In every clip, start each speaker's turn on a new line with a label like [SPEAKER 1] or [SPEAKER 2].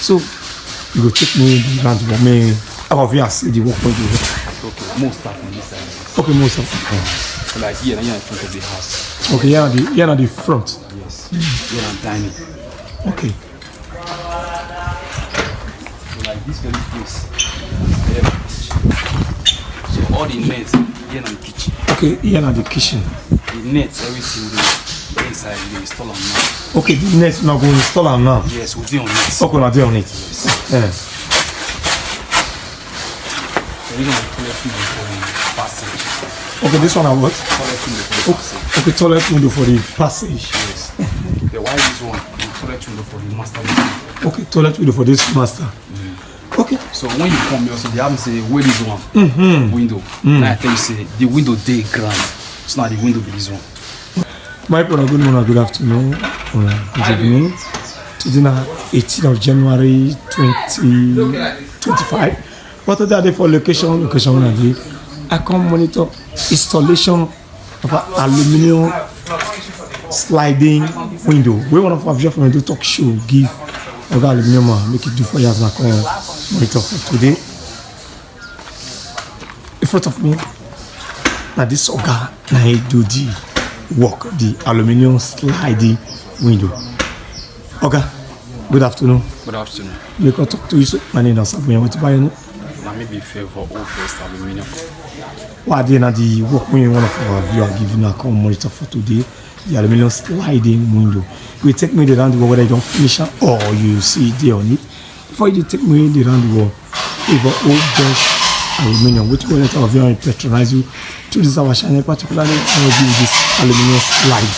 [SPEAKER 1] So you go take me around for me. I will here see the work we do.
[SPEAKER 2] Okay, most stuff on this side.
[SPEAKER 1] Okay, most of.
[SPEAKER 2] So like here in front of the house.
[SPEAKER 1] Okay, here at the front.
[SPEAKER 2] Yes. Here and tiny.
[SPEAKER 1] Okay.
[SPEAKER 2] So like this very place. So all the nets here in the kitchen.
[SPEAKER 1] Okay, here at the kitchen.
[SPEAKER 2] The nets, everything the inside they install them now.
[SPEAKER 1] Okay, the nets not going to install them now.
[SPEAKER 2] Yes, we do on it.
[SPEAKER 1] Okay, not on it.
[SPEAKER 2] Yes.
[SPEAKER 1] Yeah.
[SPEAKER 2] So we're gonna collect food for the passage.
[SPEAKER 1] Okay, this one I what?
[SPEAKER 2] Toilet window for the passage.
[SPEAKER 1] Okay, toilet window for the passage.
[SPEAKER 2] Yes. The white is one. The toilet window for the master bedroom.
[SPEAKER 1] Okay, toilet window for this master. Okay.
[SPEAKER 2] So when you come here, so they have to say where is one window. Now I tell you say the window day grand. It's not the window be this one.
[SPEAKER 1] My brother, good morning, good afternoon, good evening. Today na 18th of January 2025. What are they for location one day? I come monitor installation of an aluminium sliding window. We want to have from the talk show give aluminium make it do for years now. Come monitor for today. In front of me, now this oga now he do the work, the aluminium sliding window. Okay, good afternoon.
[SPEAKER 2] Good afternoon.
[SPEAKER 1] You can talk to you. So my name is Sabuya. What about you?
[SPEAKER 2] Now maybe favor all best aluminium.
[SPEAKER 1] What are the work when one of our viewers giving a come monitor for today? The aluminium sliding window. You take me around the world whether you don't finish it or you see it there on it. Before you take me around the world, favor all best aluminium. Which one of our viewers patronize you to this our channel, particularly this aluminium slide.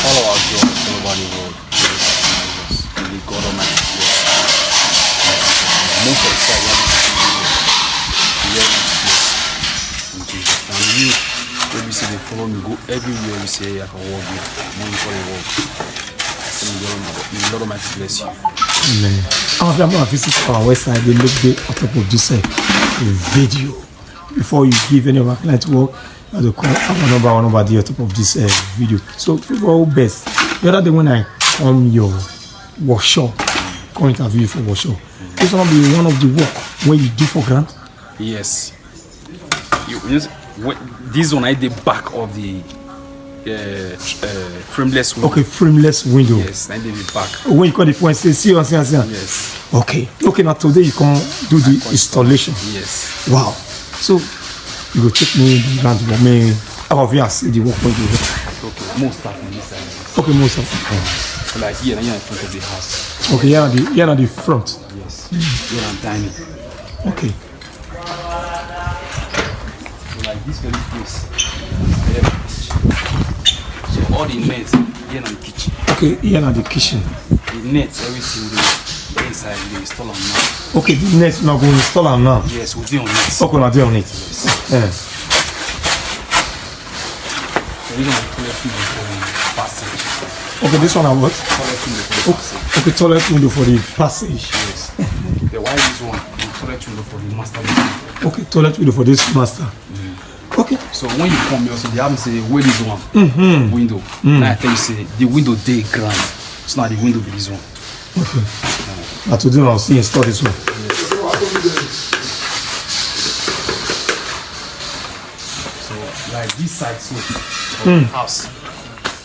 [SPEAKER 2] All our viewers all over the world. The God Almighty bless. Most of the time, in Jesus. And you, when we say they follow me, go everywhere we say I can walk with. Monitor your work. I say, may God Almighty bless you.
[SPEAKER 1] Amen. I'm going to visit our website. They look there on top of this video. Before you give any of our client work, you have to call our number there on top of this video. So, people best. The other day when I come your workshop, come interview for workshop, this one be one of the work where you do for grant.
[SPEAKER 2] Yes. This one I the back of the frameless window.
[SPEAKER 1] Okay, frameless window.
[SPEAKER 2] Yes, I did the back.
[SPEAKER 1] When you call the point, say, see.
[SPEAKER 2] Yes.
[SPEAKER 1] Okay. Okay, now today you can do the installation.
[SPEAKER 2] Yes.
[SPEAKER 1] Wow. So, you go take me around for me. I will here see the work we do.
[SPEAKER 2] Okay, most stuff on this side.
[SPEAKER 1] Okay, most of.
[SPEAKER 2] So like here in front of the house.
[SPEAKER 1] Okay, here at the front.
[SPEAKER 2] Yes. Here and tiny.
[SPEAKER 1] Okay.
[SPEAKER 2] So like this very place. So all the nets here in the kitchen.
[SPEAKER 1] Okay, here at the kitchen.
[SPEAKER 2] The nets, everything the inside they install them now.
[SPEAKER 1] Okay, the nets not going to install them now.
[SPEAKER 2] Yes, we do on it.
[SPEAKER 1] Okay, not on it.
[SPEAKER 2] Yes.
[SPEAKER 1] Yeah.
[SPEAKER 2] So we're gonna collect food for the passage.
[SPEAKER 1] Okay, this one I what?
[SPEAKER 2] Toilet window for the passage.
[SPEAKER 1] Okay, toilet window for the passage.
[SPEAKER 2] Yes. The white is one. The toilet window for the master bedroom.
[SPEAKER 1] Okay, toilet window for this master. Okay.
[SPEAKER 2] So when you come here, so they have to say where is one window. Now I tell you say the window day grand. It's not the window be this one.
[SPEAKER 1] Okay. Now today I'll see install this one.
[SPEAKER 2] So like this side so of the house.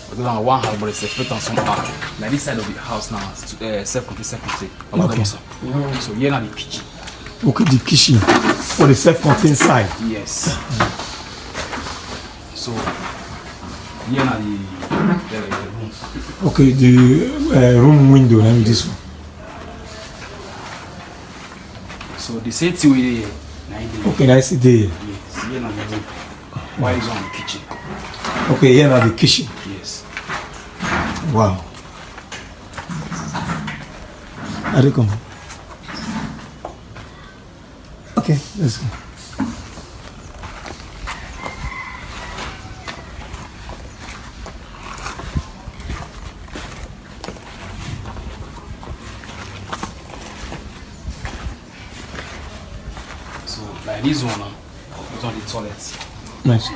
[SPEAKER 2] We don't have one house, but it's separate on some part. Like this side of the house now, self-contained.
[SPEAKER 1] Okay.
[SPEAKER 2] So here now the kitchen.
[SPEAKER 1] Okay, the kitchen for the self-contained side.
[SPEAKER 2] Yes. So here now the room.
[SPEAKER 1] Okay, the room window. Let me this one.
[SPEAKER 2] So the same thing we
[SPEAKER 1] okay, nice day.
[SPEAKER 2] yes, here now the room. Why is on the kitchen?
[SPEAKER 1] Okay, here now the kitchen.
[SPEAKER 2] Yes.
[SPEAKER 1] Wow. Are they come? Okay, let's go.
[SPEAKER 2] So like this one now, it's on the toilet.
[SPEAKER 1] Nice.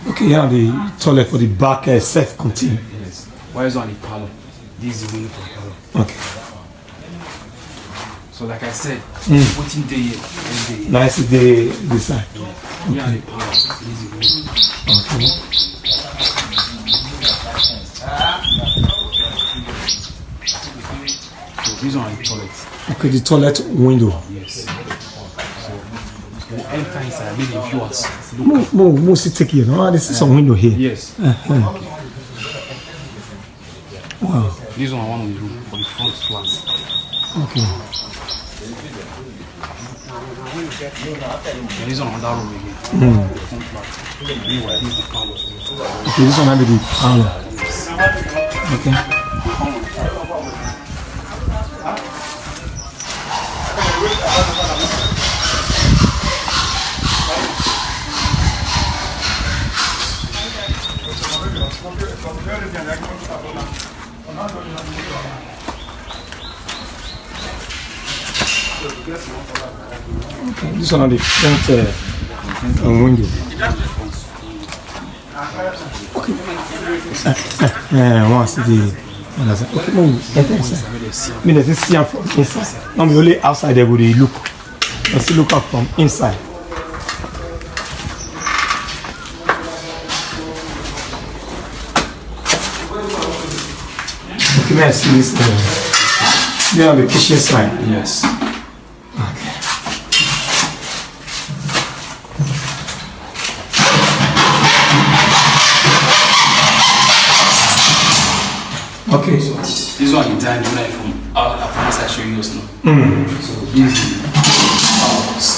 [SPEAKER 1] Okay, here the toilet for the back self-contained.
[SPEAKER 2] Yes. Why is on the parlor? This is the window for the parlor.
[SPEAKER 1] Okay.
[SPEAKER 2] So like I said, putting day here and day.
[SPEAKER 1] Nice day this side.
[SPEAKER 2] Yeah, the power.
[SPEAKER 1] Okay.
[SPEAKER 2] So these are the toilets.
[SPEAKER 1] Okay, the toilet window.
[SPEAKER 2] Yes. So we'll enter inside, maybe viewers.
[SPEAKER 1] Mostly take here. No, this is some window here.
[SPEAKER 2] Yes.
[SPEAKER 1] Wow.
[SPEAKER 2] This one of the room for the front flats.
[SPEAKER 1] Okay.
[SPEAKER 2] And this one another room again. The front flat. Meanwhile, this is the parlor.
[SPEAKER 1] Okay, this one might be the parlor. Okay. Okay, this one on the front window. Okay. Once the okay, no, enter inside. Me let's see from inside. Now we only outside there would look. Let's look up from inside. Okay, may I see this? There on the kitchen side.
[SPEAKER 2] Yes.
[SPEAKER 1] Okay.
[SPEAKER 2] So this one is designed like from outside showing us now. So this is ours.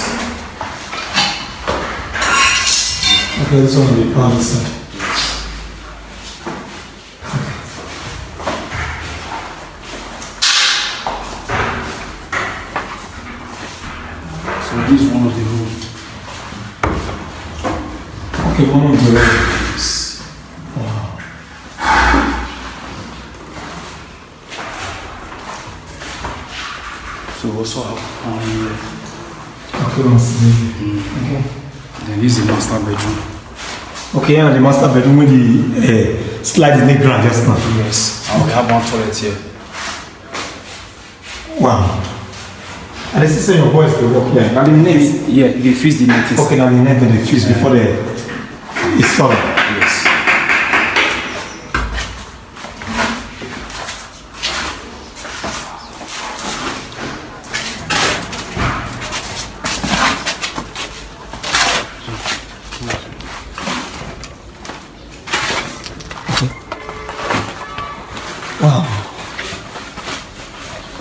[SPEAKER 1] Okay, this one on the other side.
[SPEAKER 2] So this is one of the rooms.
[SPEAKER 1] Okay, one of the rooms. Wow.
[SPEAKER 2] So we also have one here.
[SPEAKER 1] Okay, let's see. Okay.
[SPEAKER 2] Then this is the master bedroom.
[SPEAKER 1] Okay, and the master bedroom with the slide in the ground just now.
[SPEAKER 2] Yes. And we have one toilet here.
[SPEAKER 1] Wow. And this is your boys they work here. Now the net.
[SPEAKER 2] Yeah, they fix the net.
[SPEAKER 1] Okay, now the net they fuse before they install.
[SPEAKER 2] Yes.
[SPEAKER 1] Wow.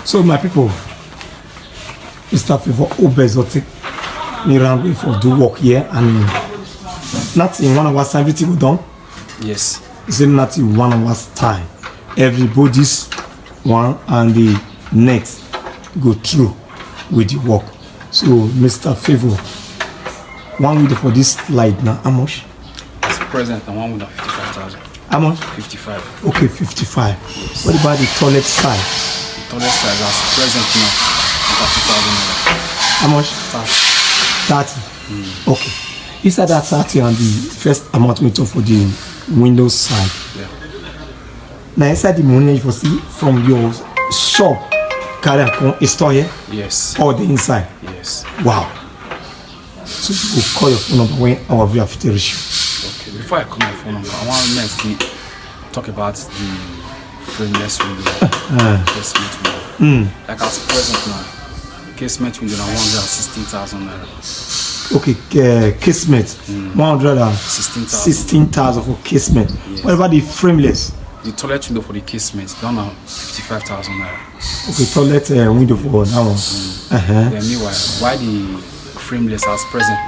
[SPEAKER 1] So my people, Mr. Favor Obezotic me around for do work here and not in 1 hour's time everything go done.
[SPEAKER 2] Yes.
[SPEAKER 1] It's not in 1 hour's time. Everybody's one and the next go through with the work. So Mr. Favor, one window for this light now, how much?
[SPEAKER 2] It's present and one with 55,000.
[SPEAKER 1] How much?
[SPEAKER 2] 55.
[SPEAKER 1] Okay, 55. Yes. What about the toilet side?
[SPEAKER 2] The toilet size as present now, 30,000.
[SPEAKER 1] How much?
[SPEAKER 2] 30.
[SPEAKER 1] 30. Okay. Inside that 30 and the first amount we talk for the Windows side.
[SPEAKER 2] Yeah.
[SPEAKER 1] Now inside the money you see from your shop, carry a store here?
[SPEAKER 2] Yes.
[SPEAKER 1] Or the inside?
[SPEAKER 2] Yes.
[SPEAKER 1] Wow. So you will call your phone number when our view have to reach you.
[SPEAKER 2] Okay. Before I call my phone number, I want to talk about the frameless window. Casement window. Like as present now, casement window now 116,000 naira.
[SPEAKER 1] Okay, casement 116,000 for casement.
[SPEAKER 2] Yes.
[SPEAKER 1] What about the frameless?
[SPEAKER 2] The toilet window for the casement down now 55,000 naira.
[SPEAKER 1] Okay, toilet window for that one.
[SPEAKER 2] Then meanwhile, why the frameless as present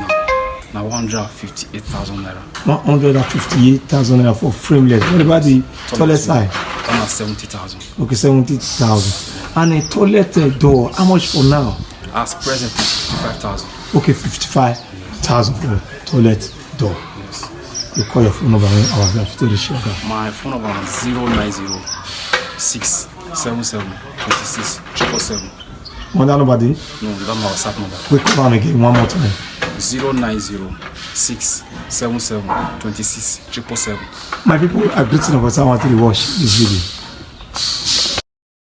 [SPEAKER 2] now 158,000 naira.
[SPEAKER 1] 158,000 naira for frameless. What about the toilet side?
[SPEAKER 2] Down now 70,000.
[SPEAKER 1] Okay, 70,000. And a toilet door, how much for now?
[SPEAKER 2] As present 55,000.
[SPEAKER 1] Okay, 55,000 for toilet door.
[SPEAKER 2] Yes.
[SPEAKER 1] You call your phone number when our view have to reach you.
[SPEAKER 2] My phone number is 090 677 26 777.
[SPEAKER 1] Want that number?
[SPEAKER 2] No, that's my WhatsApp number.
[SPEAKER 1] We call on again one more time.
[SPEAKER 2] 090 677 26 777.
[SPEAKER 1] My people are greeting of us. I want to watch this video.